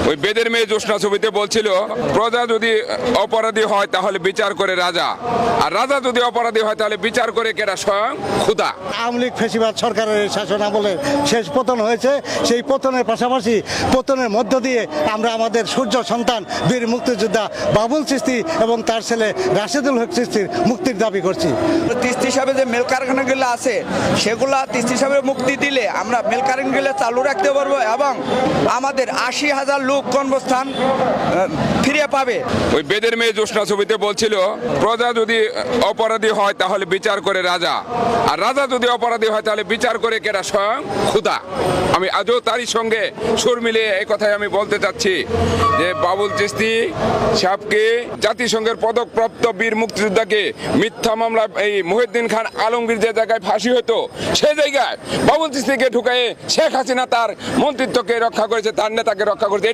ওই বেদের মেয়ে জোসনা ছবিতে বলছিল, প্রজা যদি অপরাধী হয় তাহলে বিচার করে রাজা, আর রাজা যদি অপরাধী হয় তাহলে বিচার করে কেডা? স্বয়ং খোদা। আওয়ামী লীগ ফ্যাসিবাদ সরকারের শাসন আমলে শেষ পতন হয়েছে। সেই পতনের পাশাপাশি পতনের মধ্য দিয়ে আমরা আমাদের সূর্য সন্তান বীর মুক্তিযোদ্ধা বাবুল চিস্তি এবং তার ছেলে রাশেদুল হক চিস্তির মুক্তির দাবি করছি। তিস্তি সাহেবের যে মিল কারখানাগুলো আছে সেগুলা তিস্তি সাহেবের মুক্তি দিলে আমরা মিল কারখানাগুলো চালু রাখতে পারবো এবং আমাদের 80,000 লোক কর্মস্থান ফিরে পাবে। ওই বেদের মেয়ে জোসনা ছবিতে বলছিল, প্রজা যদি অপরাধী হয় তাহলে বিচার করে রাজা, আর রাজা যদি অপরাধী হয় তাহলে বিচার করে কেডা? স্বয়ং খোদা। আমি আজও তারই সঙ্গে সুর মিলিয়ে এই কথাই আমি বলতে চাচ্ছি যে বাবুল চিস্তি সাহেবকে, জাতিসংঘের পদকপ্রাপ্ত বীর মুক্তিযোদ্ধাকে মিথ্যা মামলা এই মহিউদ্দিন খান আলমগীর যে জায়গায় ফাঁসি হতো সেই জায়গায় বাবুল চিস্তিকে ঢুকায়ে শেখ হাসিনা তার মন্ত্রিত্বকে রক্ষা করেছে, তার নেতাকে রক্ষা করেছে।